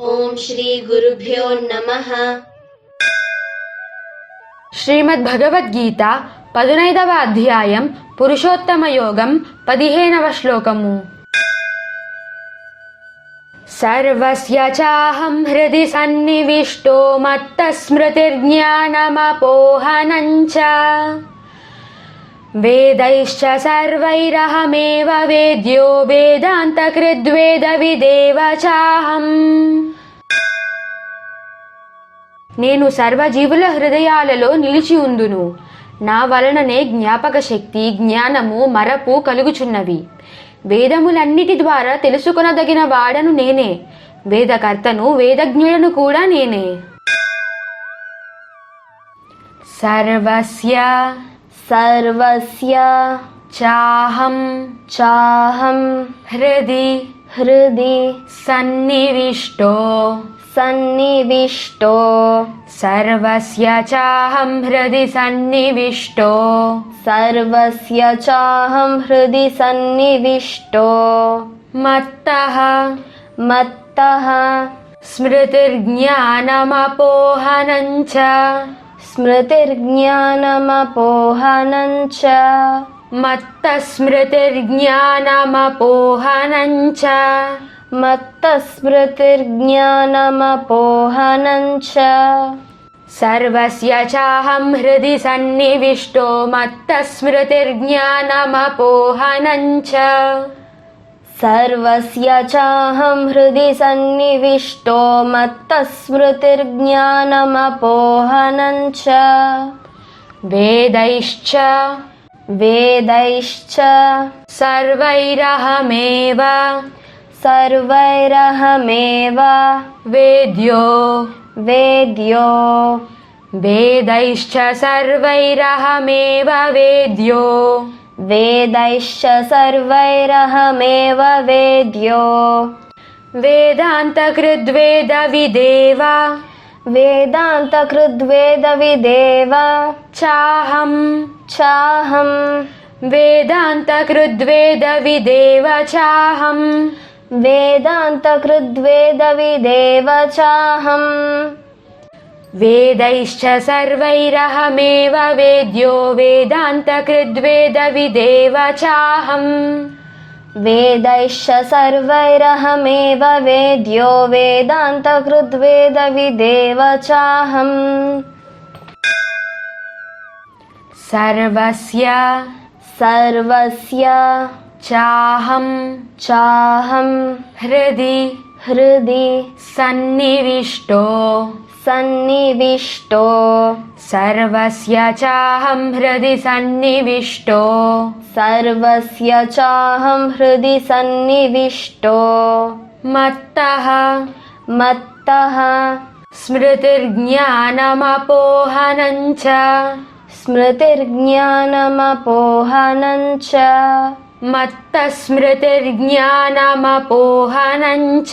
ओम श्री गुरुभ्यो नमः। శ్రీమద్ భగవద్గీత 15వ అధ్యాయం పురుషోత్తమ యోగం 15వ శ్లోకము. సర్వస్య చాహం హృది సన్నివిష్టో మత్తస్మృతిర్జ్ఞానమపోహనం చ వేదైశ్చ సర్వైరహమేవ వేద్యో వేదాంతకృద్వేద విదేవ చాహం. నేను సర్వజీవుల హృదయాలలో నిలిచి ఉందును. నా వలననే జ్ఞాపక శక్తి, జ్ఞానము, మరపు కలుగుచున్నవి. వేదములన్నిటి ద్వారా తెలుసుకొనదగిన వాడను నేనే. వేదకర్తను, వేదజ్ఞులను కూడా నేనే. సర్వస్య सर्वस्य చాహం हृदि సన్నివిష్టో सन्निविष्टो సర్వస్య చాహం హృది సన్నివిష్టో सर्वस्य चाहं हृदि सन्निविष्टो మత్తః मत्तः స్మృతిర్జ్ఞానమపోహనం చ स्मृतिर्ज्ञानमपोहनं च మత్తస్మృతిర్జ్ఞానమపోహనం చ मत्तस्मृतिर्ज्ञानमपोहनं च సర్వస్య చాహం హృది సన్నివిష్టో మత్తస్మృతిర్జ్ఞానమపోహనం చ सर्वस्य चाहं हृदि सन्निविष्टो मत्तस्मृतिर्ज्ञानमपोहनं च వేదైశ్చ वेदैश्च సర్వైరహమేవ सर्वैरहमेव వేద్యో वेद्यो వేదైశ్చ సర్వైరహమేవ వేద్యో वेदैश्च सर्वैरहमेव वेद्यो వేదాంతకృద్వేద విదేవ वेदान्तकृद्वेदविदेव చాహం चाहं వేదాంతకృద్వేద విదేవ చాహం वेदान्तकृद्वेदविदेव चाहं వేదైశ్చ సర్వైరహమేవ వేద్యో వేదాంతకృద్వేద విదేవ చాహం वेदैश्च सर्वैरहमेव वेद्यो वेदान्तकृद्वेदविदेव चाहं సర్వస్య सर्वस्य చాహం हृदि సన్నివిష్టో सन्निविष्टो సర్వస్య చాహం హృది సన్నివిష్టో सर्वस्य चाहं हृदि सन्निविष्टो మత్తః मत्तः స్మృతిర్జ్ఞానమపోహనం చ स्मृतिर्ज्ञानमपोहनं च మత్తస్మృతిర్జ్ఞానమపోహనం చ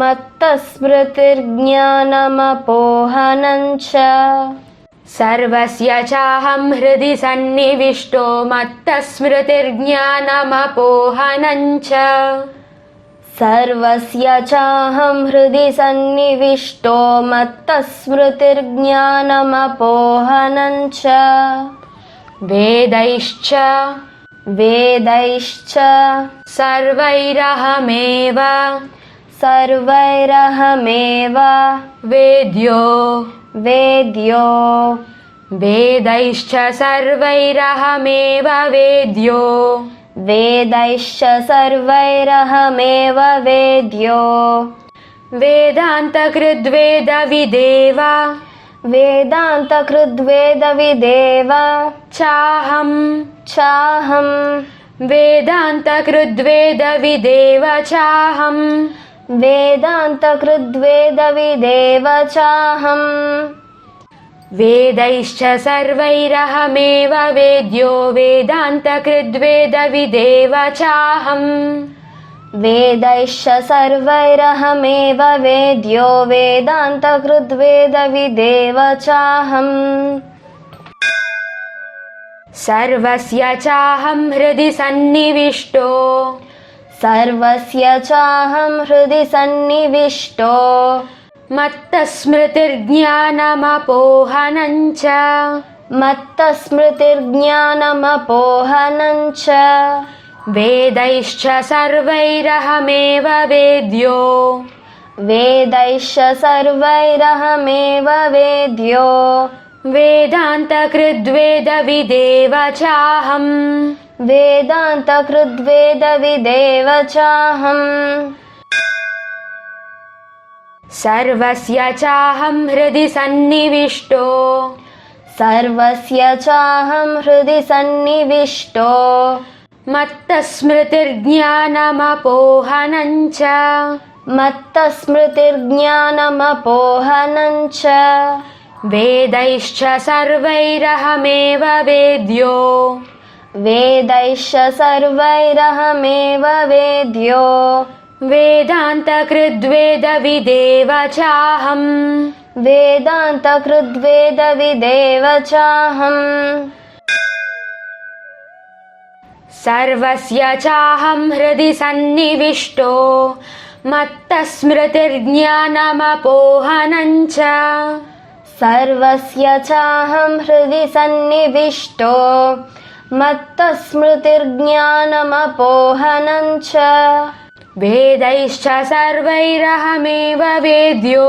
मत्तस्मृतिर्ज्ञानमपोहनं च సర్వస్య చాహం హృది సన్నివిష్టో మత్తస్మృతిర్జ్ఞానమపోహనం చ सर्वस्य चाहं हृदि सन्निविष्टो मत्तस्मृतिर्ज्ञानमपोहनं च వేదైశ్చ वेदैश्च సర్వైరహమేవ सर्वैरहमेव వేద్యో वेद्यो వేదైశ్చ సర్వైరహమేవ వేద్యో वेदैश्च सर्वैरहमेव वेद्यो వేదాంతకృద్వేద విదేవ वेदान्तकृद्वेदविदेव చాహం వేదాంతకృద్వేద విదేవ చాహం वेदान्तकृद्वेदविदेव चाहं వేదైశ్చ సర్వైరహమేవ వేద్యో వేదాంతకృద్వేద విదేవ చాహం वेदैश्च सर्वैरहमेव वेद्यो वेदान्तकृद्वेदविदेव चाहं सर्वस्य चाहं हृदि सन्निविष्टो सर्वस्य चाहं हृदि सन्निविष्टो मत्तस्मृतिर्ज्ञानमपोहनं च मत्तस्मृतिर्ज्ञानमपोहनं च वेदैश्च सर्वैरहमेव वेद्यो वेदैश्च सर्वैरहमेव वेद्यो वेदान्तकृद्वेदविदेव चाहम् वेदान्तकृद्वेदविदेव चाहम् सर्वस्य चाहं हृदि सन्निविष्टो सर्वस्य चाहं हृदि सन्निविष्टो मत्तस्मृतिर्ज्ञानमपोहनं च मत्तस्मृतिर्ज्ञानमपोहनं च वेदैश्च सर्वैरहमेव वेद्यो वेदैश्च सर्वैरहमेव वेद्यो वेदान्तकृद्वेदविदेव चाहम् वेदान्तकृद्वेदविदेव चाहम् सर्वस्य चाहं हृदि सन्निविष्टो मत्तस्मृतिर्ज्ञानमपोहनं च सर्वस्य चाहं हृदि सन्निविष्टो मत्तस्मृतिर्ज्ञानमपोहनं च वेदैश्च सर्वैरहमेव वेद्यो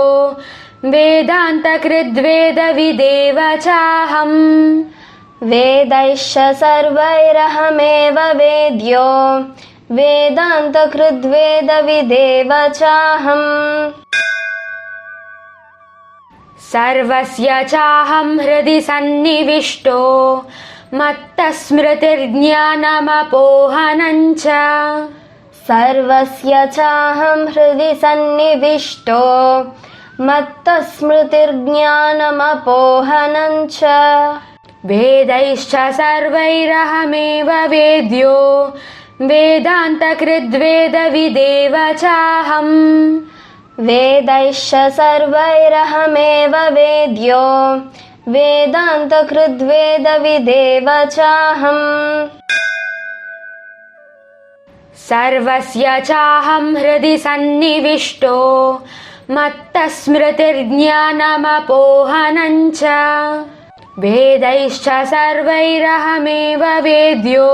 वेदान्तकृद्वेदविदेव चाहम् वेदैश्च सर्वैरहमेव वेद्यो वेदान्तकृद्वेदविदेव चाहम् सर्वस्य चाहं हृदि सन्निविष्टो मत्तस्मृतिर्ज्ञानमपोहनं च सर्वस्य चाहं हृदि सन्निविष्टो मत्तस्मृतिर्ज्ञानमपोहनं च वेदैश्च सर्वैरहमेव वेद्यो वेदान्तकृद्वेदविदेव चाहम् वेदैश्च सर्वैरहमेव वेद्यो वेदान्तकृद्वेदविदेव चाहम् सर्वस्य चाहं हृदि सन्निविष्टो मत्तस्मृतिर्ज्ञानमपोहनं च वेदैश्च सर्वैरहमेव वेद्यो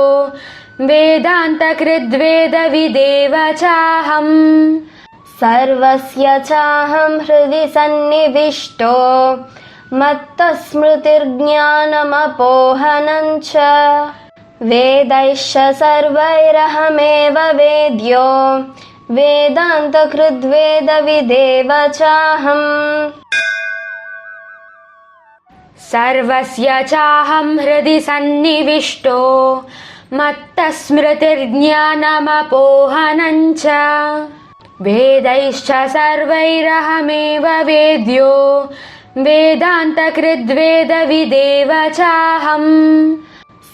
वेदान्तकृद्वेदविदेव चाहम् सर्वस्य चाहं हृदि सन्निविष्टो मत्तस्मृतिर्ज्ञानमपोहनं च वेदैश्च सर्वैरहमेव वेद्यो वेदान्तकृद्वेदविदेव चाहम् सर्वस्य चाहं हृदि सन्निविष्टो मत्तस्मृतिर्ज्ञानमपोहनं च वेदैश्च सर्वैरहमेव वेद्यो वेदान्तकृद्वेदविदेव चाहम्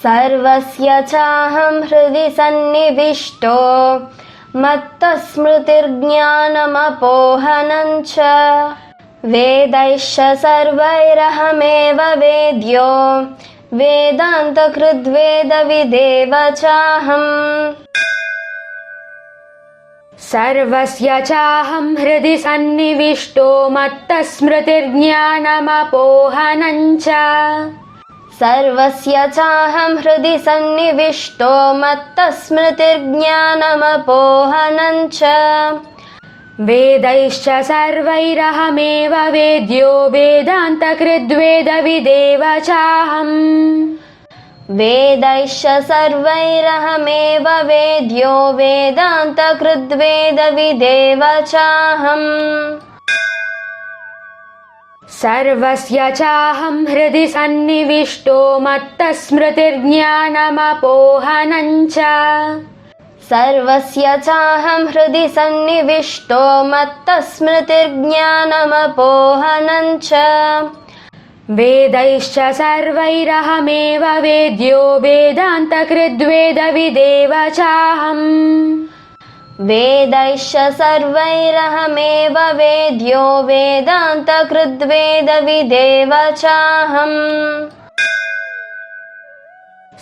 सर्वस्य चाहं हृदि सन्निविष्टो मत्तस्मृतिर्ज्ञानमपोहनं च वेदैश्च सर्वैरहमेव वेद्यो वेदान्तकृद्वेदविदेव चाहम् सर्वस्य चाहं हृदि सन्निविष्टो मत्तस्मृतिर्ज्ञानमपोहनं च सर्वस्य चाहं हृदि सन्निविष्टो मत्तस्मृतिर्ज्ञानमपोहनं च वेदैश्च सर्वैरहमेव वेद्यो वेदान्तकृद्वेदविदेव चाहम् वेदैश्च सर्वैरहमेव वेद्यो वेदान्तकृद्वेदविदेव चाहम् सर्वस्य चाहं हृदि सन्निविष्टो मत्तस्मृतिर्ज्ञानमपोहनं च सर्वस्य चाहं हृदि सन्निविष्टो मत्तस्मृतिर्ज्ञानमपोहनं च वेदैश्च सर्वैरहमेव वेद्यो वेदान्तकृद्वेदविदेव चाहम् वेदैश्च सर्वैरहमेव वेद्यो वेदान्तकृद्वेदविदेव चाहम्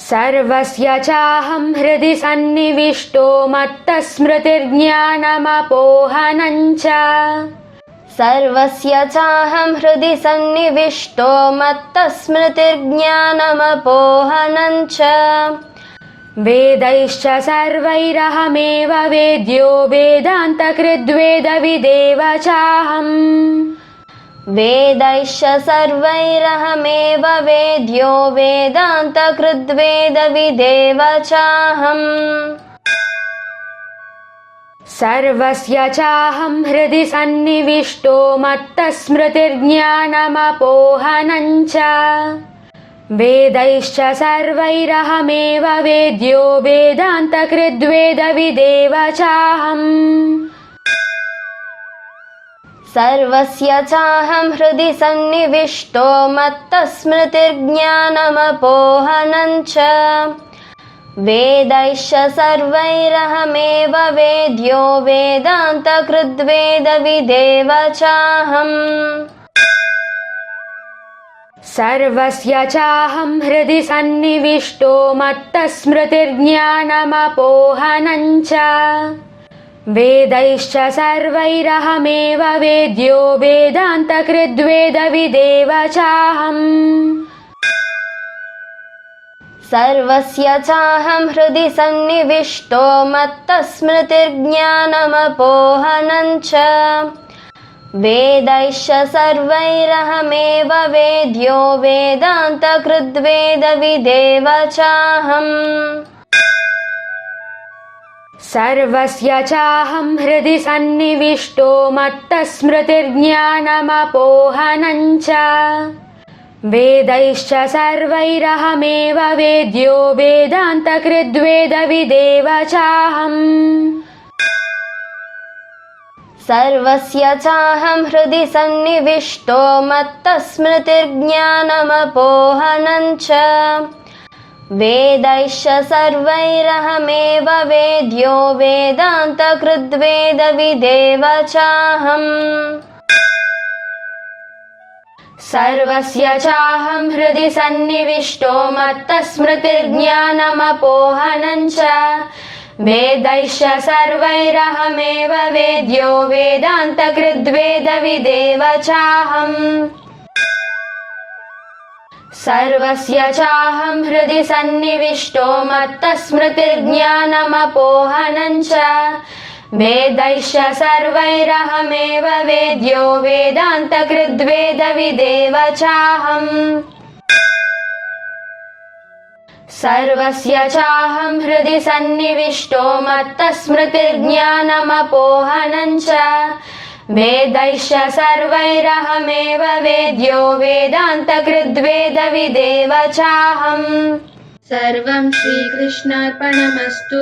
सर्वस्य चाहं हृदि सन्निविष्टो मत्तस्मृतिर्ज्ञानमपोहनं च सर्वस्य चाहं हृदि सन्निविष्टो मत्तस्मृतिर्ज्ञानमपोहनं च वेदैश्च सर्वैरहमेव वेद्यो वेदान्तकृद्वेदविदेव चाहम् वेदैश्च सर्वैरहमेव वेद्यो वेदान्तकृद्वेदविदेव चाहम् सर्वस्य चाहं हृदि सन्निविष्टो मत्तस्मृतिर्ज्ञानमपोहनं च वेदैश्च सर्वैरहमेव वेद्यो वेदान्तकृद्वेदविदेव चाहम् सर्वस्य चाहं हृदि सन्निविष्टो मत्तस्मृतिर्ज्ञानमपोहनं च वेदैश्च सर्वैरहमेव वेद्यो वेदान्तकृद्वेदविदेव चाहम् सर्वस्य चाहं हृदि सन्निविष्टो मत्तस्मृतिर्ज्ञानमपोहनं च वेदैश्च सर्वैरहमेव वेद्यो वेदान्तकृद्वेदविदेव चाहम् सर्वस्य चाहं हृदि सन्निविष्टो मत्तस्मृतिर्ज्ञानमपोहनं च वेदैश्च सर्वैरहमेव वेद्यो वेदान्तकृद्वेदविदेव चाहम् सर्वस्य चाहं हृदि सन्निविष्टो मत्तस्मृतिर्ज्ञानमपोहनं च वेदैश्च सर्वैरहमेव वेद्यो वेदान्तकृद्वेदविदेव चाहम् सर्वस्य चाहं हृदि सन्निविष्टो मत्तस्मृतिर्ज्ञानमपोहनं च वेदैश्च सर्वैरहमेव वेद्यो वेदान्तकृद्वेदविदेव चाहम् सर्वस्य चाहं हृदि सन्निविष्टो मत्तस्मृतिर्ज्ञानमपोहनं च वेदैश्च सर्वैरहमेव वेद्यो वेदान्तकृद्वेदविदेव चाहम् सर्वस्य चाहं हृदि सन्निविष्टो मत्तस्मृतिर्ज्ञानमपोहनं च वेदैश्च सर्वैरहमेव वेद्यो वेदान्तकृद्वेदविदेव चाहम् सर्वस्य चाहं हृदि सन्निविष्टो मत्तस्मृतिर्ज्ञानमपोहनं च वेदैश्च सर्वैरहमेव वेद्यो वेदान्तकृद्वेदविदेव चाहम् सर्वं श्रीकृष्णार्पणमस्तु।